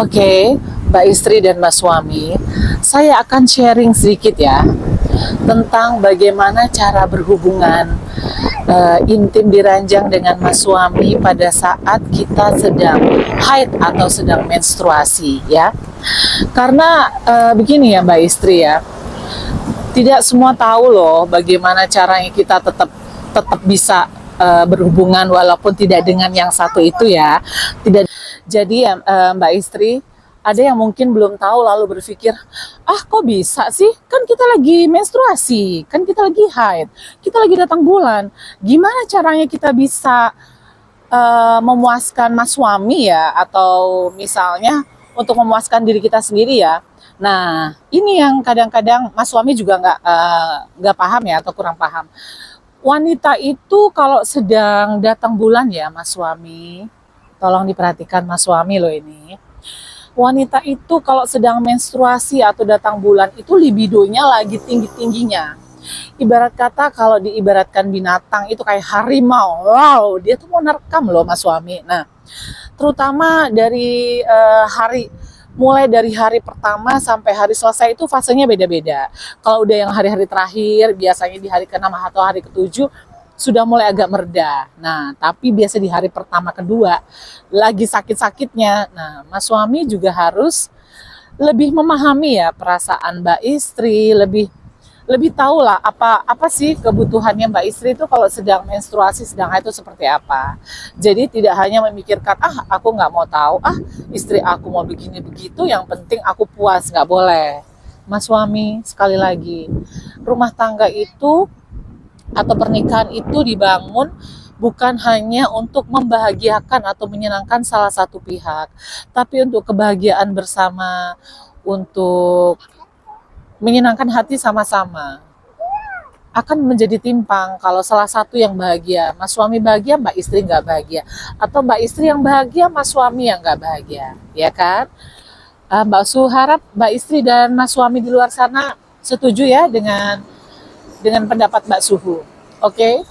Oke, Mbak istri dan Mbak suami, saya akan sharing sedikit ya tentang bagaimana cara berhubungan intim diranjang dengan Mas suami pada saat kita sedang haid atau sedang menstruasi ya. Karena begini ya Mbak istri ya, tidak semua tahu loh bagaimana caranya kita tetap tetap bisa berhubungan walaupun tidak dengan yang satu itu ya. Tidak. Jadi ya Mbak istri, ada yang mungkin belum tahu lalu berpikir, ah kok bisa sih? Kan kita lagi menstruasi, kan kita lagi haid, kita lagi datang bulan. Gimana caranya kita bisa memuaskan mas suami ya? Atau misalnya untuk memuaskan diri kita sendiri ya? Nah, ini yang kadang-kadang mas suami juga nggak paham ya atau kurang paham. Wanita itu kalau sedang datang bulan ya mas suami, tolong diperhatikan mas suami loh ini. Wanita itu kalau sedang menstruasi atau datang bulan itu libidonya lagi tinggi-tingginya. Ibarat kata kalau diibaratkan binatang itu kayak harimau. Wow, dia tuh mau nerekam loh mas suami. Nah, terutama dari mulai dari hari pertama sampai hari selesai itu fasenya beda-beda. Kalau udah yang hari-hari terakhir, biasanya di hari ke-6 atau hari ke-7 sudah mulai agak mereda. Nah, tapi biasa di hari pertama kedua lagi sakit-sakitnya. Nah, mas suami juga harus lebih memahami ya perasaan Mbak istri, lebih tahu lah apa sih kebutuhannya Mbak istri itu kalau sedang menstruasi, sedang haid itu seperti apa. Jadi tidak hanya memikirkan aku nggak mau tahu, istri aku mau begini begitu, yang penting aku puas, nggak boleh. Mas suami, sekali lagi, rumah tangga itu atau pernikahan itu dibangun bukan hanya untuk membahagiakan atau menyenangkan salah satu pihak, tapi untuk kebahagiaan bersama, untuk menyenangkan hati sama-sama. Akan menjadi timpang kalau salah satu yang bahagia, mas suami bahagia, mbak istri nggak bahagia, atau mbak istri yang bahagia, mas suami yang nggak bahagia, ya kan? Mbak Su harap mbak istri dan mas suami di luar sana setuju ya dengan pendapat Mbak Suhu. Oke.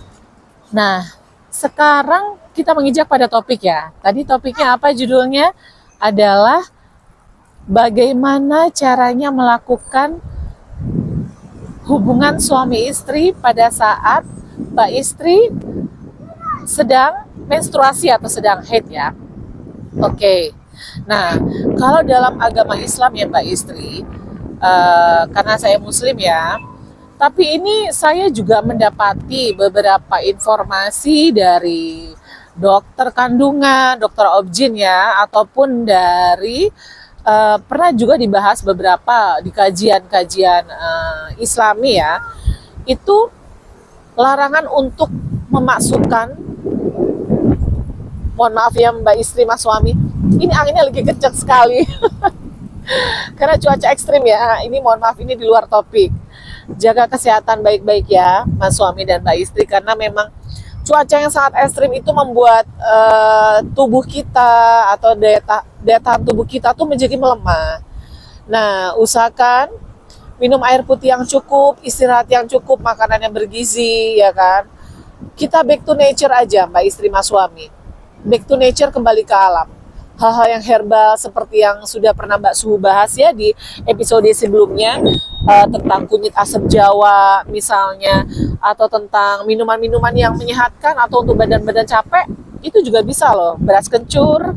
Nah, sekarang kita menginjak pada topik ya. Tadi topiknya apa judulnya? Adalah bagaimana caranya melakukan hubungan suami istri pada saat Mbak istri sedang menstruasi atau sedang haid ya. Oke. Nah, kalau dalam agama Islam ya Mbak istri, karena saya muslim ya, tapi ini saya juga mendapati beberapa informasi dari dokter kandungan, dokter obgyn ya, ataupun dari pernah juga dibahas beberapa di kajian-kajian Islami ya, itu larangan untuk memasukkan, mohon maaf ya Mbak istri mas suami, ini anginnya lagi kencang sekali karena cuaca ekstrim ya, ini mohon maaf ini di luar topik. Jaga kesehatan baik-baik ya mas suami dan mbak istri, karena memang cuaca yang sangat ekstrim itu membuat tubuh kita atau daya tahan tubuh kita tuh menjadi melemah. Nah, usahakan minum air putih yang cukup, istirahat yang cukup, makanan yang bergizi ya kan. Kita back to nature aja mbak istri mas suami, back to nature, kembali ke alam. Hal-hal yang herbal seperti yang sudah pernah Mbak Suhu bahas ya di episode sebelumnya, tentang kunyit asam Jawa misalnya, atau tentang minuman-minuman yang menyehatkan atau untuk badan-badan capek, itu juga bisa loh. Beras kencur,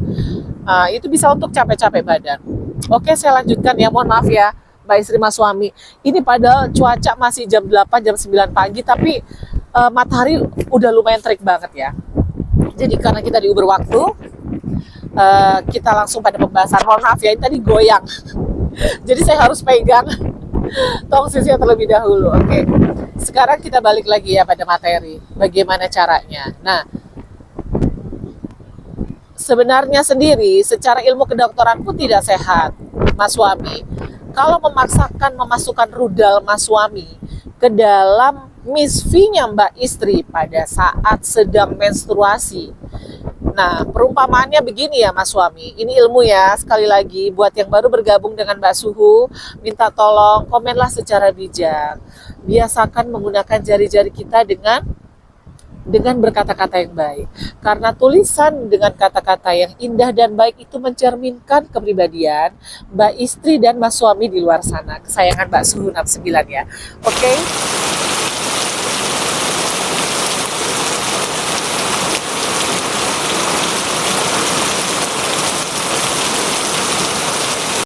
itu bisa untuk capek-capek badan. Oke, saya lanjutkan ya, mohon maaf ya Mbak istri mas suami. Ini padahal cuaca masih jam 8, jam 9 pagi, tapi matahari udah lumayan terik banget ya. Jadi karena kita diuber waktu, kita langsung pada pembahasan. Mohon maaf ya, ini tadi goyang jadi saya harus pegang tongsisnya terlebih dahulu. Oke. Sekarang kita balik lagi ya pada materi, bagaimana caranya. Nah, sebenarnya sendiri secara ilmu kedokteran pun tidak sehat mas suami kalau memaksakan memasukkan rudal mas suami ke dalam misfinya mbak istri pada saat sedang menstruasi. Nah, perumpamaannya begini ya mas suami, ini ilmu ya, sekali lagi buat yang baru bergabung dengan Mbak Suhu, minta tolong komenlah secara bijak. Biasakan menggunakan jari-jari kita dengan dengan berkata-kata yang baik. Karena tulisan dengan kata-kata yang indah dan baik itu mencerminkan kepribadian Mbak istri dan Mas suami di luar sana. Kesayangan Mbak Suhu 69 ya. Oke.